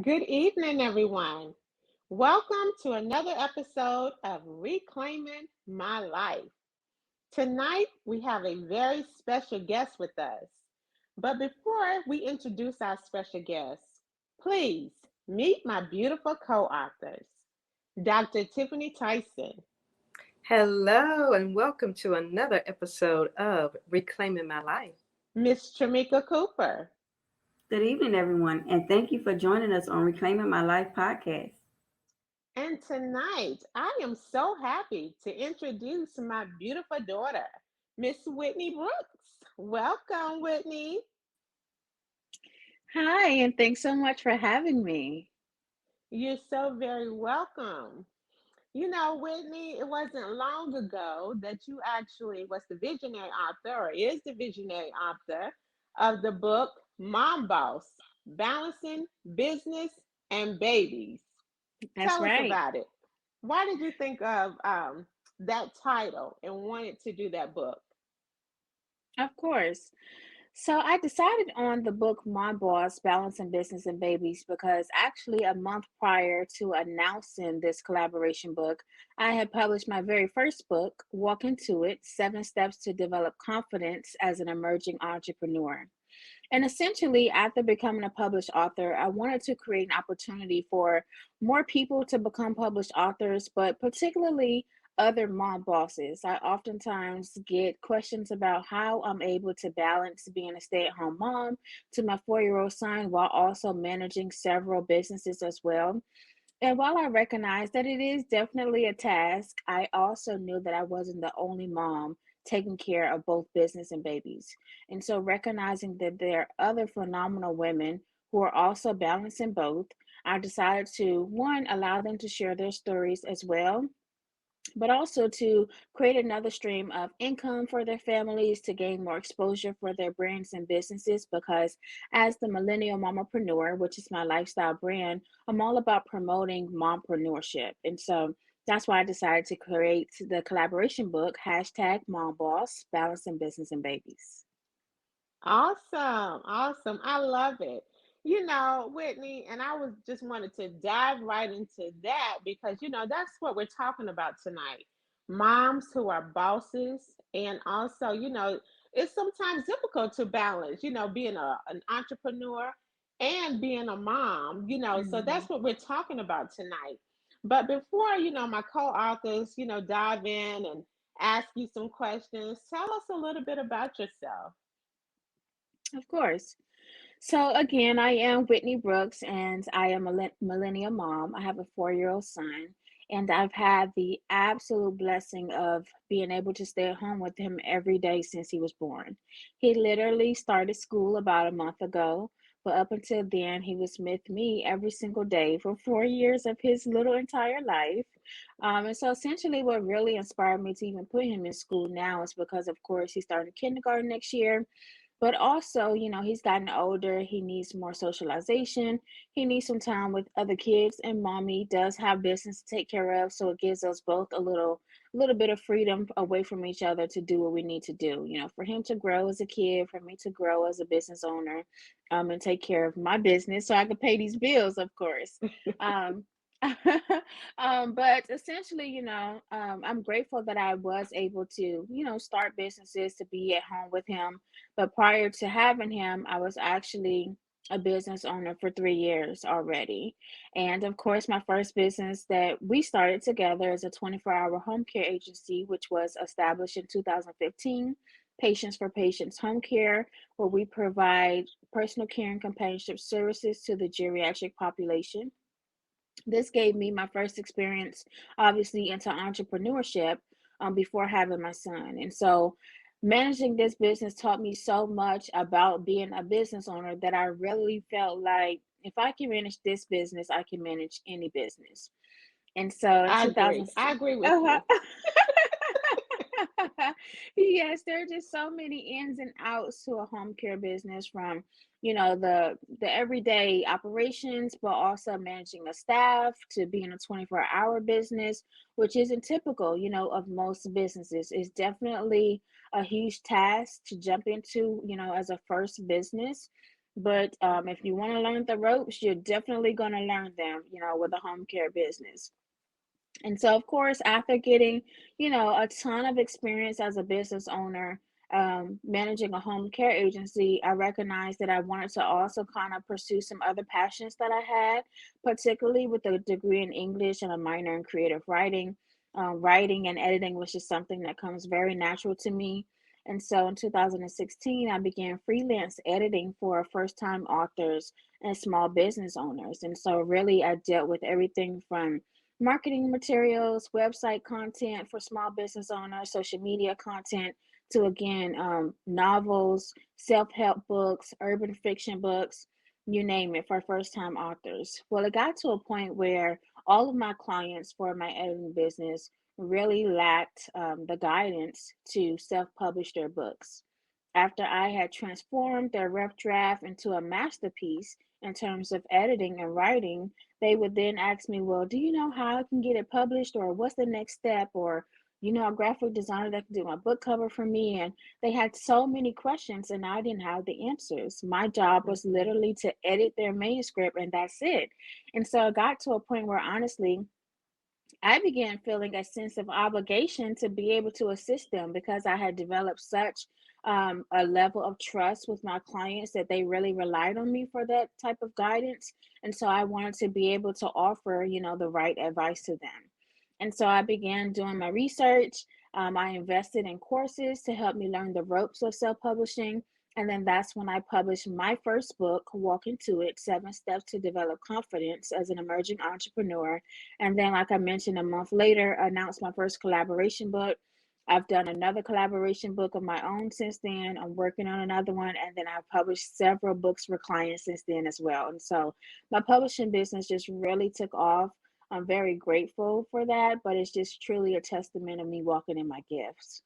Good evening, everyone. Welcome to another episode of Reclaiming My Life. Tonight, we have a very special guest with us. But before we introduce our special guest, please meet my beautiful co authors, Dr. Tiffany Tyson, Hello, and welcome to another episode of Reclaiming My Life. Miss Tramika Cooper, Good evening, everyone, and thank you for joining us on Reclaiming My Life podcast. and tonight I am so happy to introduce my beautiful daughter, Miss Whitney Brooks. Welcome, Whitney. Hi, and thanks so much for having me. You're so very welcome. Whitney, it wasn't long ago that you actually was the visionary author or is the visionary author of the book Mom Boss, Balancing Business and Babies. That's Tell us right. about it. Why did you think of that title and wanted to do that book? Of course. So I decided on the book My Boss, Balancing Business and Babies because actually a month prior to announcing this collaboration book, I had published my very first book, Walk Into It, 7 Steps to Develop Confidence as an Emerging Entrepreneur. And essentially, after becoming a published author, I wanted to create an opportunity for more people to become published authors, but particularly other mom bosses. I oftentimes get questions about how I'm able to balance being a stay at home mom to my 4 year old son while also managing several businesses as well. And while I recognize that it is definitely a task, I also knew that I wasn't the only mom taking care of both business and babies. And so recognizing that there are other phenomenal women who are also balancing both, I decided to, one, allow them to share their stories as well, but also to create another stream of income for their families to gain more exposure for their brands and businesses. Because as the millennial mompreneur, which is my lifestyle brand, I'm all about promoting mompreneurship. And so that's why I decided to create the collaboration book, hashtag Mom Boss, Balancing Business and Babies. Awesome. Awesome. I love it. Whitney, and I was just wanted to dive right into that because, that's what we're talking about tonight. Moms who are bosses. And also, it's sometimes difficult to balance, being an entrepreneur and being a mom, so Mhm. that's what we're talking about tonight. But before, my co authors, dive in and ask you some questions, tell us a little bit about yourself. Of course. So again, I am Whitney Brooks, and I am a millennial mom. I have a 4 year old son, and I've had the absolute blessing of being able to stay at home with him every day since he was born. He literally started school about a month ago, but up until then, he was with me every single day for 4 years of his little entire life. And so essentially, what really inspired me to even put him in school now is because, of course, he's starting kindergarten next year, but also, he's gotten older. He needs more socialization. He needs some time with other kids, and mommy does have business to take care of. So it gives us both a little bit of freedom away from each other to do what we need to do. For him to grow as a kid, for me to grow as a business owner, and take care of my business so I can pay these bills, of course. Um, but essentially, I'm grateful that I was able to, start businesses to be at home with him, but prior to having him, I was actually a business owner for 3 years already. And of course, my first business that we started together is a 24-hour home care agency, which was established in 2015. Patients for Patients Home Care, where we provide personal care and companionship services to the geriatric population. This gave me my first experience, obviously, into entrepreneurship before having my son. And so, managing this business taught me so much about being a business owner that I really felt like if I can manage this business, I can manage any business. And so, in I 2000, agree. I agree with uh-huh. you. Yes, there are just so many ins and outs to a home care business, from the everyday operations, but also managing a staff, to being a 24-hour business, which isn't typical, of most businesses. It's definitely a huge task to jump into, as a first business. But if you want to learn the ropes, you're definitely going to learn them, with a home care business. And so, of course, after getting, a ton of experience as a business owner, managing a home care agency, I recognized that I wanted to also kind of pursue some other passions that I had, particularly with a degree in English and a minor in creative writing. Writing and editing was just something that comes very natural to me. And so in 2016, I began freelance editing for first time authors and small business owners. And so, really, I dealt with everything from marketing materials, website content for small business owners, social media content, to again, novels, self help books, urban fiction books, you name it, for first time authors. Well, it got to a point where all of my clients for my editing business really lacked the guidance to self publish their books. After I had transformed their rough draft into a masterpiece in terms of editing and writing, they would then ask me, well, do you know how I can get it published? Or what's the next step? Or, a graphic designer that can do my book cover for me. And they had so many questions, and I didn't have the answers. My job was Mhm. literally to edit their manuscript, and that's it. And so I got to a point where, honestly, I began feeling a sense of obligation to be able to assist them because I had developed such a level of trust with my clients that they really relied on me for that type of guidance. And so I wanted to be able to offer, the right advice to them. And so I began doing my research. I invested in courses to help me learn the ropes of self publishing. And then that's when I published my first book, Walk Into It, 7 Steps to Develop Confidence as an Emerging Entrepreneur. And then, like I mentioned, a month later, I announced my first collaboration book. I've done another collaboration book of my own since then. I'm working on another one. And then I've published several books for clients since then as well. And so my publishing business just really took off. I'm very grateful for that, but it's just truly a testament of me walking in my gifts.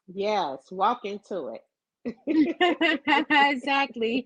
Yes, walk into it. Exactly.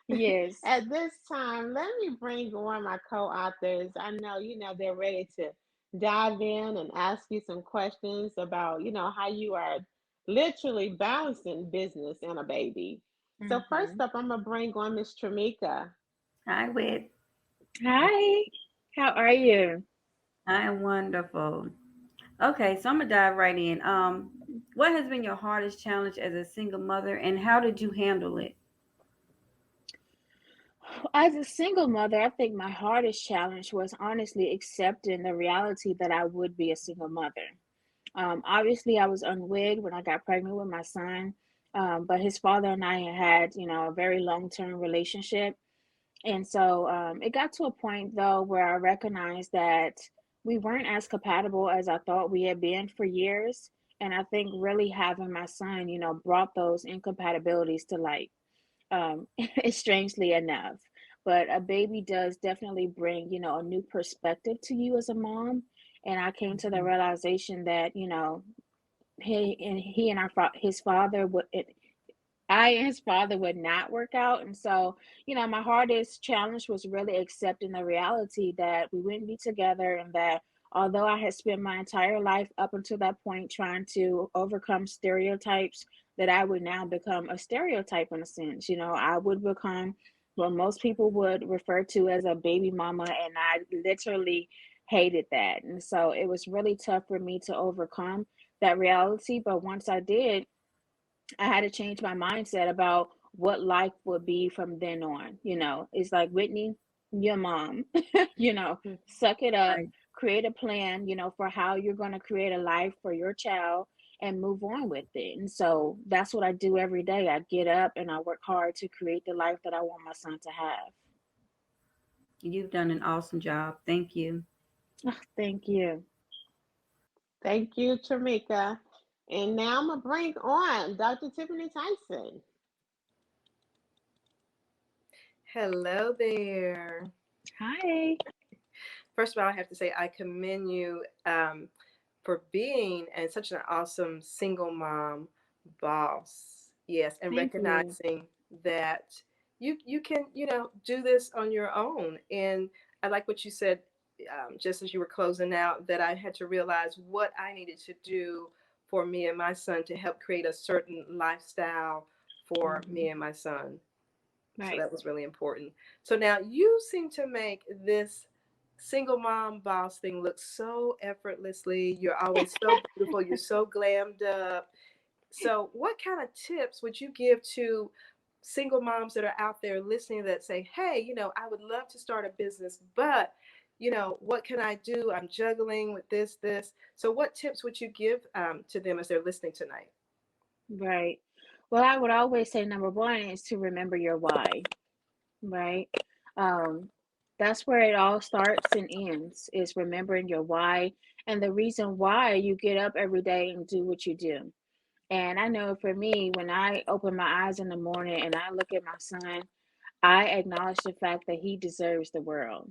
Yes. At this time, let me bring on my co-authors. I know, they're ready to dive in and ask you some questions about, how you are literally balancing business and a baby. So first Hmm. up, I'm gonna bring on Miss Tramika. Hi, Whit. Hi. How are you? I am wonderful. Okay, so I'm gonna dive right in. What has been your hardest challenge as a single mother, and how did you handle it? As a single mother, I think my hardest challenge was honestly accepting the reality that I would be a single mother. Obviously, I was unwed when I got pregnant with my son, but his father and I had, a very long-term relationship. And so it got to a point, though, where I recognized that we weren't as compatible as I thought we had been for years. And I think really having my son, brought those incompatibilities to light, strangely enough. But a baby does definitely bring, a new perspective to you as a mom. And I came to the Mhm. realization that, he and his father would I and his father would not work out. And so, my hardest challenge was really accepting the reality that we wouldn't be together, and that although I had spent my entire life up until that point trying to overcome stereotypes, that I would now become a stereotype in a sense. I would become what most people would refer to as a baby mama, and I literally hated that. And so it was really tough for me to overcome that reality. But once I did, I had to change my mindset about what life would be from then on. It's like, Whitney, your mom, you know, suck it up, Right. create a plan, for how you're going to create a life for your child and move on with it. And so that's what I do every day. I get up and I work hard to create the life that I want my son to have. You've done an awesome job. Thank you. Oh, thank you. Thank you, Tramika. And now I'm gonna bring on Dr. Tiffany Tyson. Hello there. Hi. First of all, I have to say I commend you for being and such an awesome single mom boss. Yes, and Thank you. recognizing that you can do this on your own. And I like what you said just as you were closing out, that I had to realize what I needed to do for me and my son to help create a certain lifestyle for Mm-hmm. me and my son. So Right. that was really important. So now you seem to make this single mom boss thing look so effortlessly. You're always so beautiful. You're so glammed up. So, what kind of tips would you give to single moms that are out there listening that say, hey, I would love to start a business, but, what can I do? I'm juggling with this. So, what tips would you give to them as they're listening tonight? Right. Well, I would always say number one is to remember your why, right? Um, that's where it all starts and ends, is remembering your why and the reason why you get up every day and do what you do. And I know for me, when I open my eyes in the morning and I look at my son, I acknowledge the fact that he deserves the world.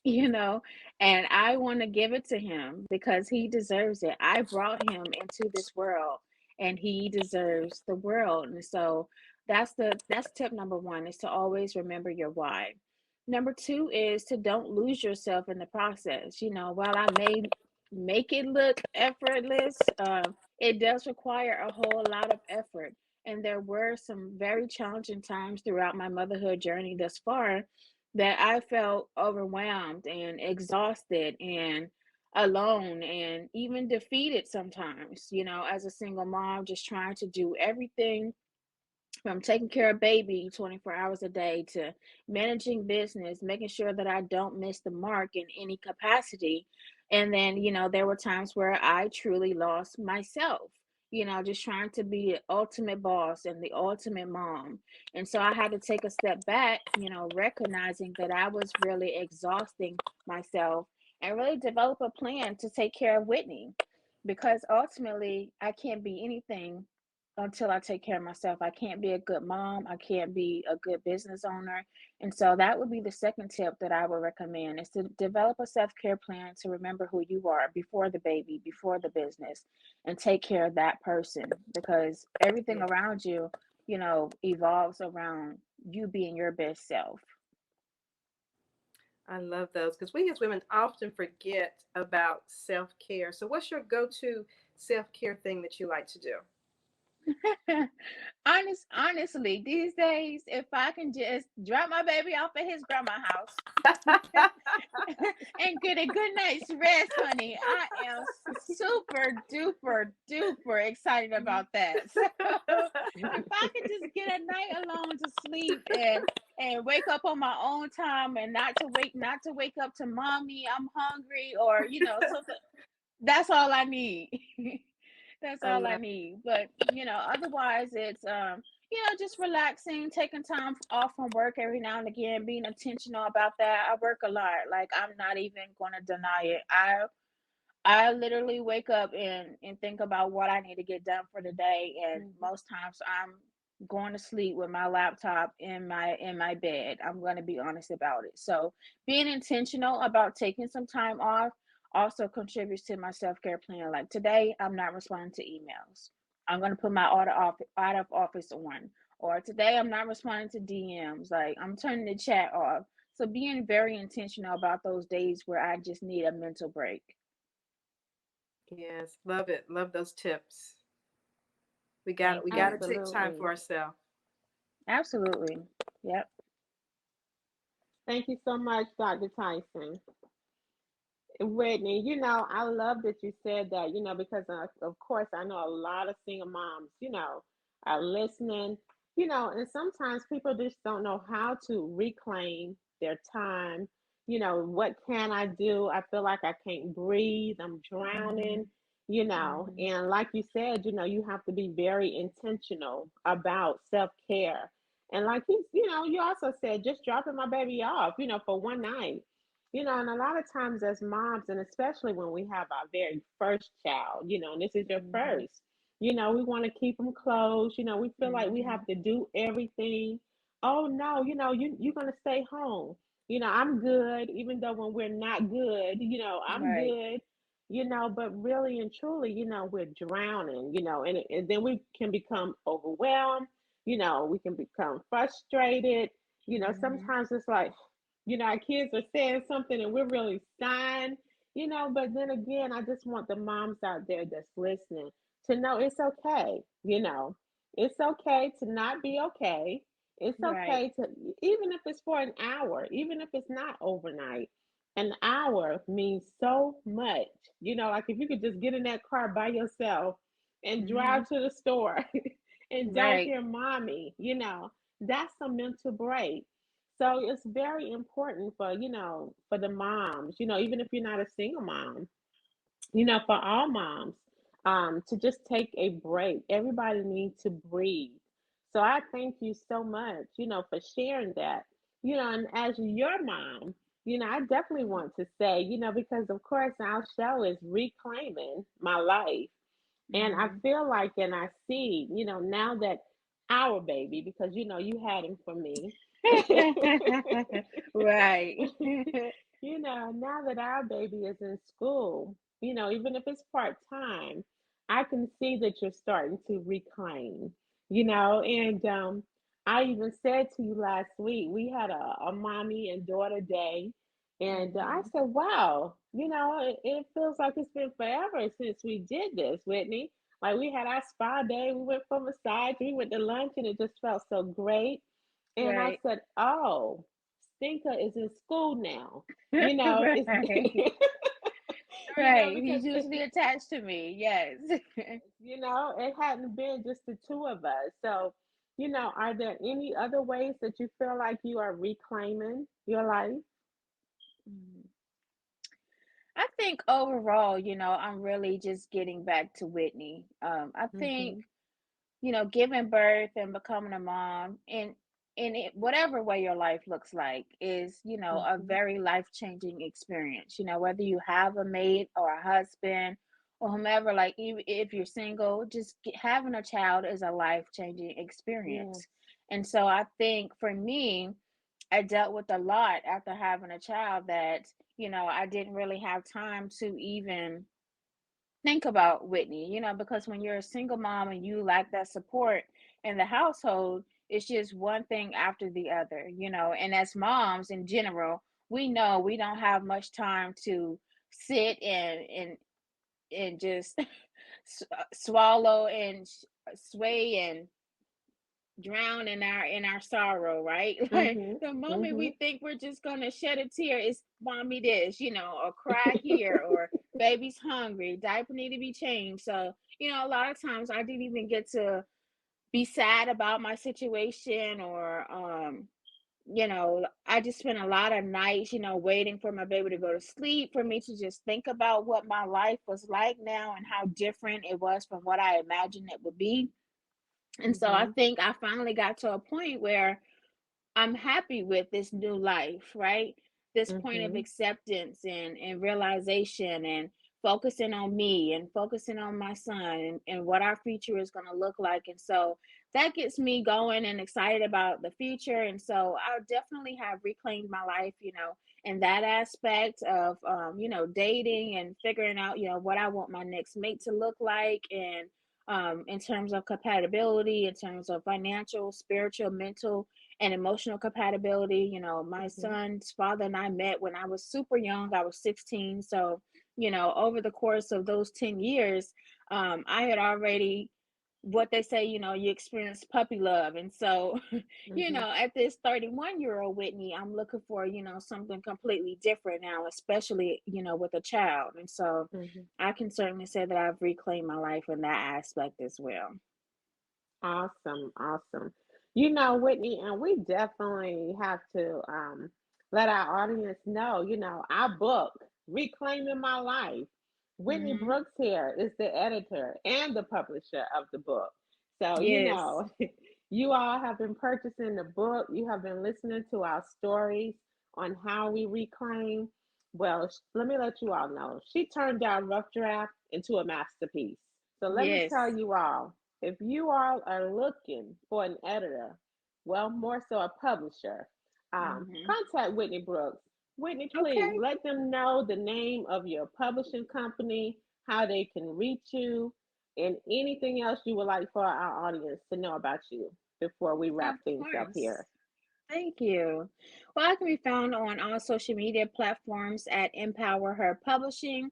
you know, and I want to give it to him because he deserves it. I brought him into this world and he deserves the world. And so that's tip number one, is to always remember your why. Number two is to don't lose yourself in the process. While I may make it look effortless, it does require a whole lot of effort. And there were some very challenging times throughout my motherhood journey thus far that I felt overwhelmed and exhausted and alone and even defeated sometimes, as a single mom, just trying to do everything from taking care of baby 24 hours a day to managing business, making sure that I don't miss the mark in any capacity. And then, there were times where I truly lost myself, just trying to be the ultimate boss and the ultimate mom. And so I had to take a step back, recognizing that I was really exhausting myself and really develop a plan to take care of Whitney, because ultimately I can't be anything until I take care of myself. I can't be a good mom. I can't be a good business owner. And so that would be the second tip that I would recommend, is to develop a self-care plan to remember who you are before the baby, before the business, and take care of that person, because everything Yeah, around you, evolves around you being your best self. I love those because we as women often forget about self care. So, what's your go to self care thing that you like to do? Honestly, these days, if I can just drop my baby off at his grandma's house and get a good night's rest, honey, I am super duper duper excited about that. So if I could just get a night alone to sleep and wake up on my own time and not to wake up to mommy, I'm hungry, or something, that's all I need. That's I all I love. need. But otherwise it's just relaxing, taking time off from work every now and again, being intentional about that. I work a lot. Like, I'm not even gonna deny it. I literally wake up and think about what I need to get done for the day, and Mhm. most times I'm going to sleep with my laptop in my bed. I'm going to be honest about it. So being intentional about taking some time off also contributes to my self-care plan. Like today, I'm not responding to emails. I'm going to put my out of office on. Or today, I'm not responding to DMs. Like, I'm turning the chat off. So being very intentional about those days where I just need a mental break. Yes, love it. Love those tips. We got Thank it. We got you. to take time Absolutely. for ourselves. Absolutely. Yep. Thank you so much, Dr. Tyson. Whitney, I love that you said that, because of course I know a lot of single moms, are listening, and sometimes people just don't know how to reclaim their time. What can I do? I feel like I can't breathe. I'm drowning, Mhm. Mhm. and like you said, you have to be very intentional about self care. And like you also said, just dropping my baby off, for one night. And a lot of times as moms, and especially when we have our very first child, and this is your Mhm. first, we want to keep them close. We feel like we have Mhm. to do everything. Oh no, you're gonna stay home. I'm good, even though when we're not good, I'm Right. good. But really and truly, we're drowning. And then we can become overwhelmed. We can become frustrated. Mhm. Sometimes it's like, our kids are saying something and we're really sighing, but then again, I just want the moms out there that's listening to know it's okay, It's okay to not be okay. It's Right. okay to, even if it's for an hour, even if it's not overnight, an hour means so much. Like if you could just get in that car by yourself and Hmm. drive to the store and don't Right. hear mommy, that's a mental break. So it's very important for the moms, even if you're not a single mom, for all moms, to just take a break. Everybody needs to breathe. So I thank you so much, for sharing that. And as your mom, I definitely want to say, because of course our show is reclaiming my life. And I Hmm. feel like, and I see, now that our baby, because you had him for me. Right. Now that our baby is in school, even if it's part time, I can see that you're starting to reclaim, and I even said to you last week, we had a mommy and daughter day. And I Hmm. said, wow, it feels like it's been forever since we did this, Whitney. Like we had our spa day, we went for massage, we went to lunch, and it just felt so great. And I Right. said, oh, Stinker is in school now. It's Right. Right. because He's usually attached to me. Yes. it hadn't been just the two of us. So, are there any other ways that you feel like you are reclaiming your life? Mhm. I think overall, I'm really just getting back to Whitney. I think, Mm-hmm. giving birth and becoming a mom in it, whatever way your life looks like is, a Mm-hmm. very life-changing experience. Whether you have a mate or a husband or whomever, like even if you're single, just having a child is a life-changing Yes. experience. And so I think for me, I dealt with a lot after having a child that, I didn't really have time to even think about Whitney, because when you're a single mom and you lack that support in the household, it's just one thing after the other, and as moms in general, we know we don't have much time to sit and just swallow and sway and drown in our sorrow, right? Like Mm-hmm. the moment Mm-hmm. we think we're just gonna shed a tear, it's mommy this, or cry here, or baby's hungry, diaper need to be changed. So, a lot of times I didn't even get to be sad about my situation, or I just spent a lot of nights, waiting for my baby to go to sleep for me to just think about what my life was like now and how different it was from what I imagined it would be. And so I Mm-hmm. think I finally got to a point where I'm happy with this new life, right? This point of Mm-hmm. acceptance and realization and focusing on me and focusing on my son and what our future is going to look like. And so that gets me going and excited about the future. And so I definitely have reclaimed my life, in that aspect of, dating and figuring out, what I want my next mate to look like. And in terms of compatibility, in terms of financial, spiritual, mental, and emotional compatibility. My Mm-hmm. son's father and I met when I was super young. I was 16. So, over the course of those 10 years, I had already, what they say, you experience puppy love. And so, Mm-hmm. at this 31-year-old Whitney, I'm looking for, something completely different now, especially, with a child. And so Mm-hmm. I can certainly say that I've reclaimed my life in that aspect as well. Awesome, awesome. Whitney, and we definitely have to let our audience know, our book, Reclaiming My Life. Whitney Hmm. Brooks here is the editor and the publisher of the book. So, Yes. you all have been purchasing the book, you have been listening to our stories on how we reclaim. Well, let me let you all know. She turned our rough draft into a masterpiece. So let me tell Yes. you all, if you all are looking for an editor, well, more so a publisher, Hmm. contact Whitney Brooks. Whitney, please Okay. let them know the name of your publishing company, how they can reach you, and anything else you would like for our audience to know about you before we Of wrap things up course. here. Thank you. Well, I can be found on all social media platforms at Empower Her Publishing.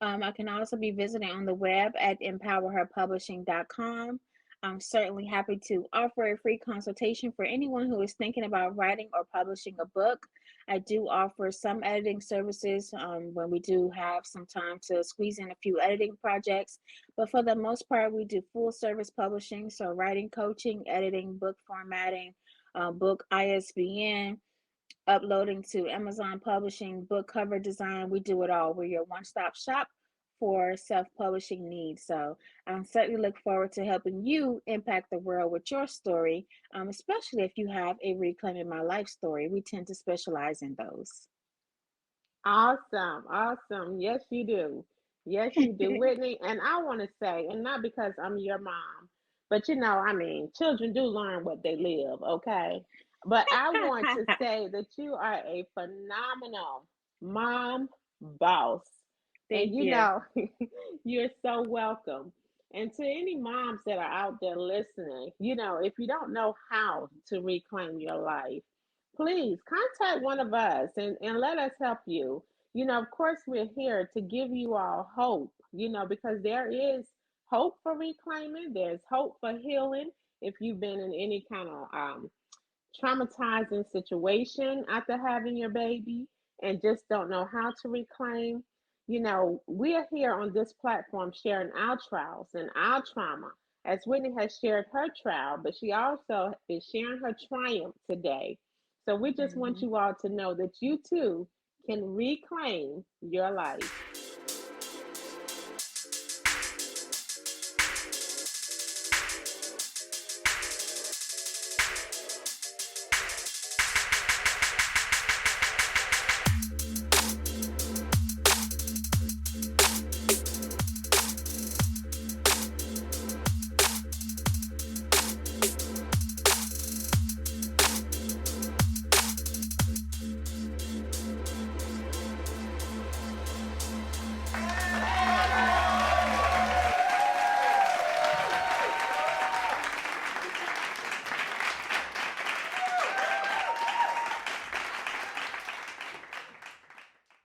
I can also be visited on the web at empowerherpublishing.com. I'm certainly happy to offer a free consultation for anyone who is thinking about writing or publishing a book. I do offer some editing services when we do have some time to squeeze in a few editing projects. But for the most part, we do full service publishing. So, writing, coaching, editing, book formatting, book ISBN, uploading to Amazon Publishing, book cover design. We do it all. We're your one stop shop for self publishing needs. So I certainly look forward to helping you impact the world with your story, especially if you have a Reclaiming My Life story. We tend to specialize in those. Awesome, awesome. Yes, you do. Yes, you do, Whitney. And I want to say, and not because I'm your mom, but I mean, children do learn what they live, okay? But I want to say that you are a phenomenal mom boss. And Thank you. you're so welcome. And to any moms that are out there listening, if you don't know how to reclaim your life, please contact one of us and let us help you. Of course, we're here to give you all hope, because there is hope for reclaiming, there's hope for healing if you've been in any kind of traumatizing situation after having your baby and just don't know how to reclaim. We're here on this platform sharing our trials and our trauma, as Whitney has shared her trial, but she also is sharing her triumph today. So we just want Mhm. you all to know that you too can reclaim your life.